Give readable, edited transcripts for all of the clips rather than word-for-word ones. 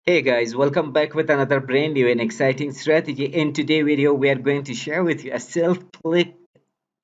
Hey guys, welcome back with another brand new and exciting strategy. In today's video, we are going to share with you a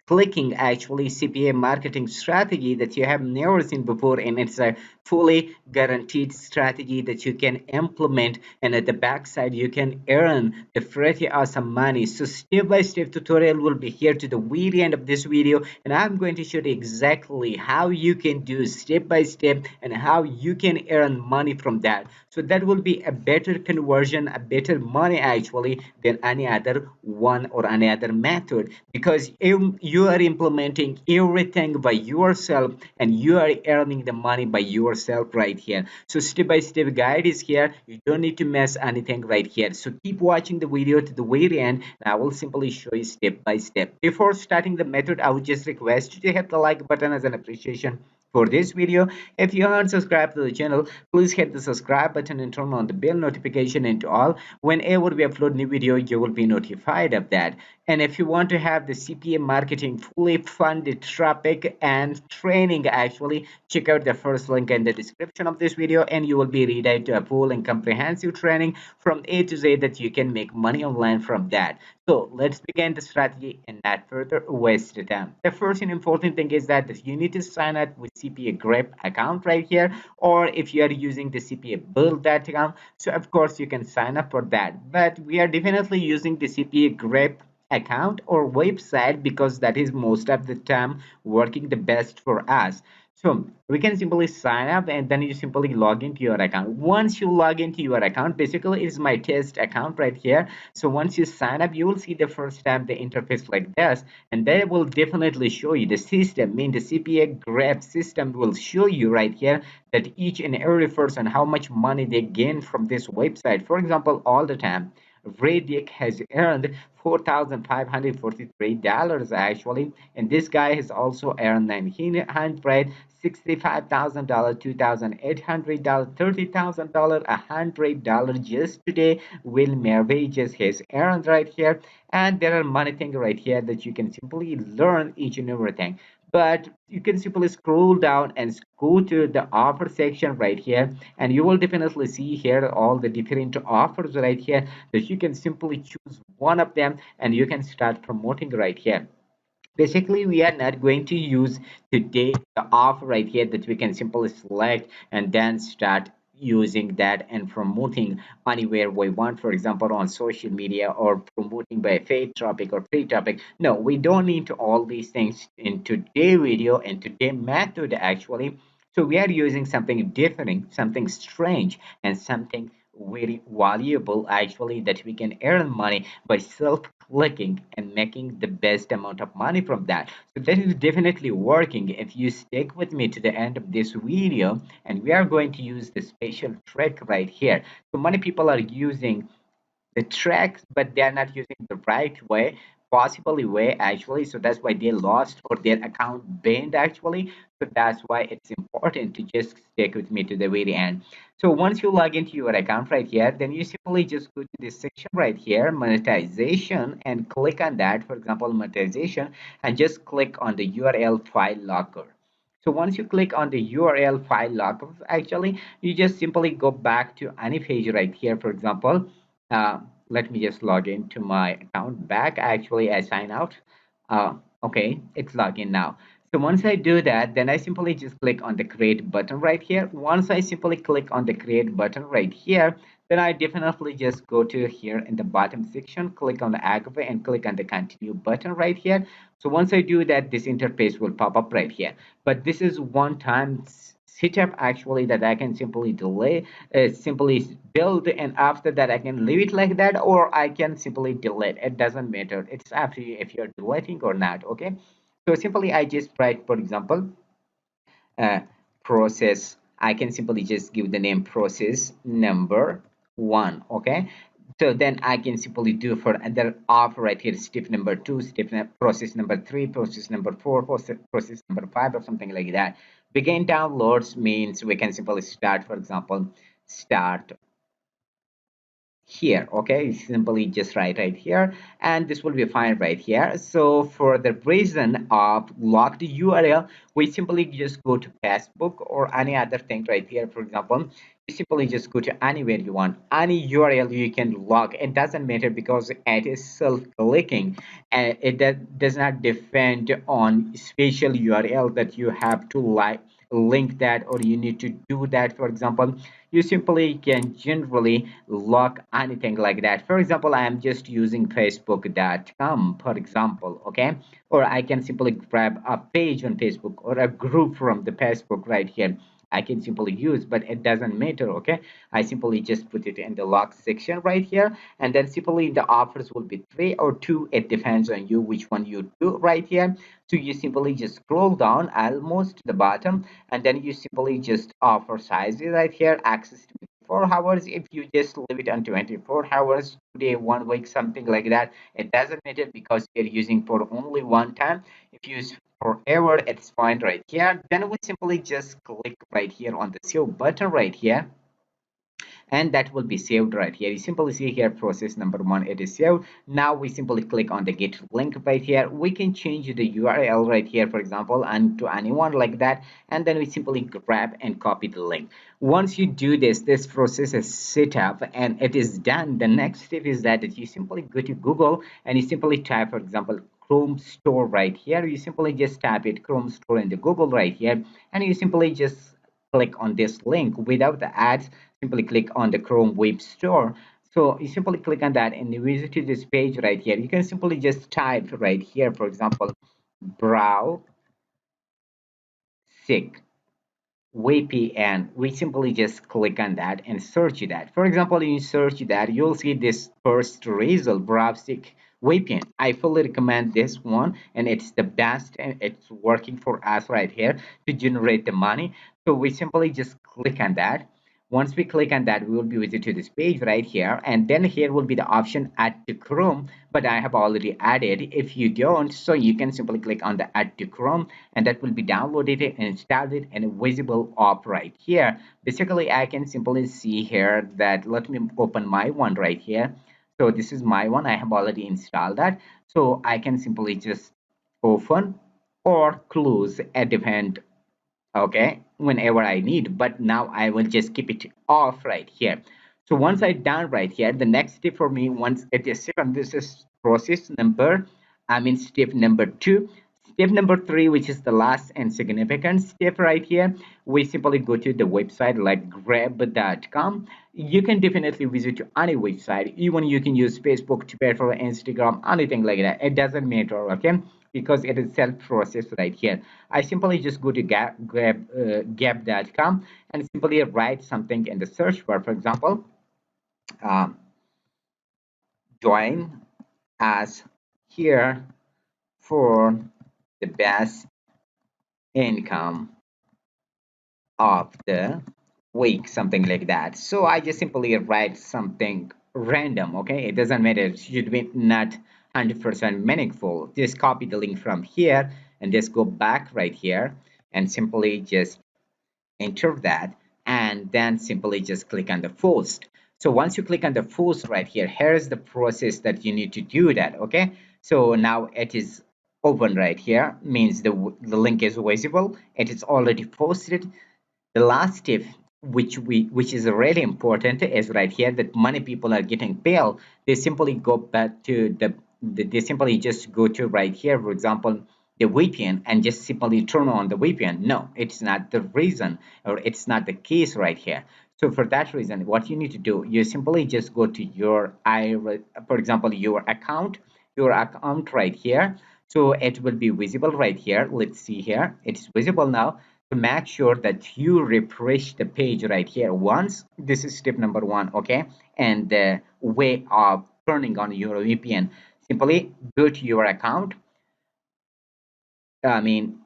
clicking actually CPA marketing strategy that you have never seen before, and it's a fully guaranteed strategy that you can implement, and at the backside you can earn the pretty awesome money. So step by step tutorial will be here to the very end of this video, and I'm going to show you exactly how you can do step by step and how you can earn money from that. So that will be a better conversion, a better money actually than any other one or any other method, because you are implementing everything by yourself and you are earning the money by yourself right here. So step by step guide is here. You don't need to mess anything right here. So keep watching the video to the very end, and I will simply show you step by step. Before starting the method, I would just request you to hit the like button as an appreciation for this video. If you haven't subscribed to the channel, please hit the subscribe button and turn on the bell notification into all. Whenever we upload new video, you will be notified of that. And if you want to have the CPA marketing fully funded traffic and training, actually check out the first link in the description of this video, and you will be redirected to a full and comprehensive training from A to Z that you can make money online from that. So let's begin the strategy and not further waste the time. The first and important thing is that you need to sign up with CPAGRIP account right here, or if you are using the CPA build that account, so of course you can sign up for that. But we are definitely using the CPAGRIP account or website because that is most of the time working the best for us. So we can simply sign up and then you simply log into your account. Once you log into your account, basically it's my test account right here. So once you sign up, you will see the first time the interface like this, and they will definitely show you the system. I mean the CPA grab system will show you right here that each and every person how much money they gain from this website. For example, all the time Radic has earned $4,543 actually, and this guy has also earned $965,000, $2,800, $30,000, $100 just today. Will Murray just has earned right here, and there are many things right here that you can simply learn each and everything. But you can simply scroll down and go to the offer section right here, and you will definitely see here all the different offers right here that you can simply choose one of them and you can start promoting right here. Basically, we are not going to use today the offer right here that we can simply select and then start using that and promoting anywhere we want, for example on social media, or promoting by paid topic or free topic. No, we don't need all these things in today video and today method actually. So we are using something different, something strange, and something very valuable actually, that we can earn money by self clicking and making the best amount of money from that. So that is definitely working if you stick with me to the end of this video, and we are going to use the special trick right here. So many people are using the tracks, but they are not using the right way, possibly way actually. So that's why they lost or their account banned actually. So that's why it's important to just stick with me to the very end. So once you log into your account right here, then you simply just go to this section right here, monetization, and click on that. For example, monetization, and just click on the URL file locker. So once you click on the URL file locker, actually, you just simply go back to any page right here. For example, let me just log into my account back. Actually, I sign out. Okay, it's login now. So once I do that, then I simply just click on the create button right here. Once I simply click on the create button right here, then I definitely just go to here in the bottom section, click on the activate and click on the continue button right here. So once I do that, this interface will pop up right here. But this is one time setup actually that I can simply delay, simply build, and after that I can leave it like that, or I can simply delete. It doesn't matter. It's up to you if you're deleting or not. Okay. So simply I just write, for example, uh, process. I can simply just give the name process number one. Okay. So then I can simply do for other offer right here, step number two, process number three, process number four, process number five, or something like that. Begin downloads means we can simply start, for example, start here. Okay, simply just write right here, and this will be fine right here. So for the reason of locked URL, we simply just go to Facebook or any other thing right here. For example, you simply just go to anywhere you want, any URL you can log. It doesn't matter because it is self-clicking, and it does not depend on special URL that you have to like link that or you need to do that. For example, you simply can generally log anything like that. For example, I am just using facebook.com, for example, okay, or I can simply grab a page on Facebook or a group from the Facebook right here. I can simply use, but it doesn't matter. Okay, I simply just put it in the log section right here, and then simply the offers will be three or two. It depends on you which one you do right here. So you simply just scroll down almost to the bottom, and then you simply just offer size right here, access to 4 hours. If you just leave it on 24 hours today, 1 week, something like that, it doesn't matter because you're using for only one time. If you use forever, it's fine right here. Then we simply just click right here on the save button right here, and that will be saved right here. You simply see here process number one, it is saved. Now we simply click on the get link right here. We can change the URL right here, for example, and to anyone like that, and then we simply grab and copy the link. Once you do this, this process is set up and it is done. The next step is that you simply go to Google and you simply type, for example, Chrome Store right here. You simply just type it Chrome Store in the Google right here, and you simply just click on this link without the ads. Simply click on the Chrome Web Store. So you simply click on that and you visit to this page right here. You can simply just type right here, for example, brow sick VPN. We simply just click on that and search that. For example, you search that, you'll see this first result, Browsic VPN. I fully recommend this one, and it's the best, and it's working for us right here to generate the money. So we simply just click on that. Once we click on that, we will be visited to this page right here, and then here will be the option add to Chrome, but I have already added. If you don't, so you can simply click on the add to Chrome, and that will be downloaded and installed and visible up right here. Basically, I can simply see here that, let me open my one right here. So this is my one, I have already installed that, so I can simply just open or close a different, okay, whenever I need. But now I will just keep it off right here. So once I done right here, the next step for me, once it is set on, this is process number, I mean step number two. Step number three, which is the last and significant step right here, we simply go to the website like grab.com. You can definitely visit to any website. Even you can use Facebook, Twitter, Instagram, anything like that. It doesn't matter, okay? Because it is self-process right here. I simply just go to gap.com and simply write something in the search bar. For example, um, join us here for the best income of the week, something like that. So I just simply write something random, okay? It doesn't matter, it should be not 100% meaningful. Just copy the link from here and just go back right here and simply just enter that, and then simply just click on the post. So once you click on the post right here, here's the process that you need to do that, okay? So now it is open right here, means the link is visible, it is already posted. The last step, which is really important, is right here that many people are getting paid. They simply go back to they simply just go to right here, for example, the VPN, and just simply turn on the VPN. No, it's not the reason, or it's not the case right here. So for that reason, what you need to do, you simply just go to your for example, your account right here. So it will be visible right here. Let's see here, it's visible now. To make sure that you refresh the page right here once. This is step number one, okay? And the way of turning on your VPN, simply go to your account, I mean,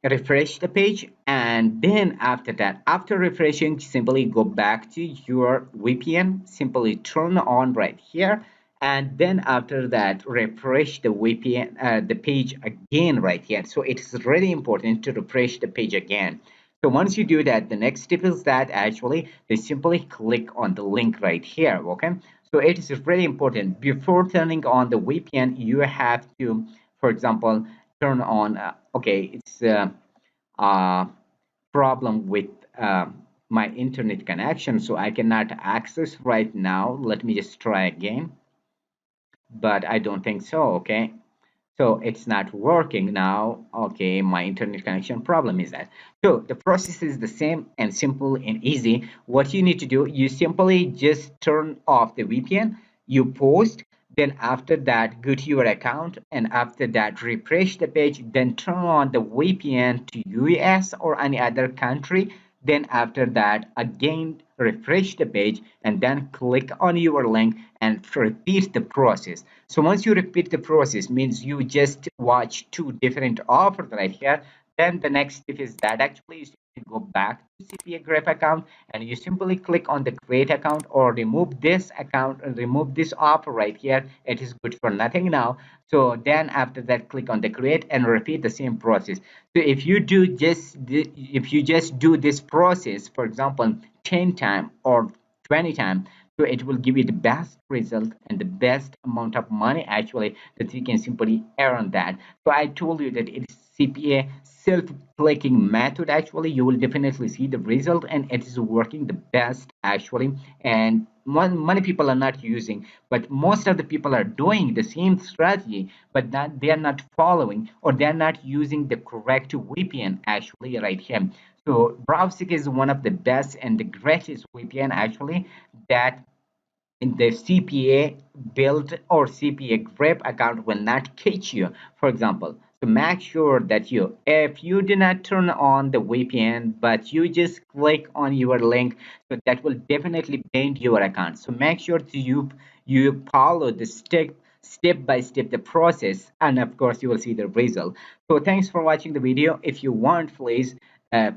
refresh the page, and then after that, after refreshing, simply go back to your VPN, simply turn on right here, and then after that, refresh the VPN, the page again right here. So it's really important to refresh the page again. So once you do that, the next step is that actually they simply click on the link right here, okay? So it is really important before turning on the VPN, you have to, for example, turn on okay, it's a problem with my internet connection, so I cannot access right now. Let me just try again, but I don't think so. Okay, so it's not working now. Okay, my internet connection problem is that. So the process is the same and simple and easy. What you need to do, you simply just turn off the VPN, you post, then after that go to your account, and after that refresh the page, then turn on the VPN to US or any other country. Then after that again refresh the page and then click on your link and repeat the process. So once you repeat the process, means you just watch two different offers right here. Then the next step is that actually you simply go back to CPAGRIP account and you simply click on the create account or remove this account and remove this offer right here. It is good for nothing now. So then after that, click on the create and repeat the same process. So if you just do this process, for example, 10 times or 20 times, so it will give you the best result and the best amount of money actually that you can simply earn that. So I told you that it is CPA self-clicking method. Actually you will definitely see the result and it is working the best actually. And many people are not using, but most of the people are doing the same strategy, but that they are not following or they are not using the correct VPN actually right here. So browsing is one of the best and the greatest VPN actually that in the CPA build or CPA grip account will not catch you. For example, so make sure that if you do not turn on the VPN, but you just click on your link, so that will definitely ban your account. So make sure to you follow the step by step the process, and of course you will see the result. So thanks for watching the video. If you want, please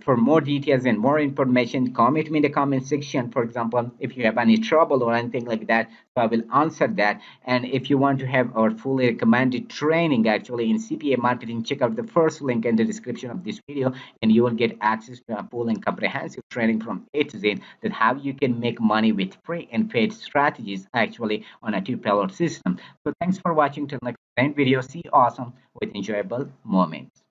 for more details and more information, comment me in the comment section. For example, if you have any trouble or anything like that, so I will answer that. And if you want to have our fully recommended training actually in CPA marketing, check out the first link in the description of this video, and you will get access to a full and comprehensive training from A to Z that how you can make money with free and paid strategies actually on a two-pillar system. So thanks for watching till next video. See you awesome with enjoyable moments.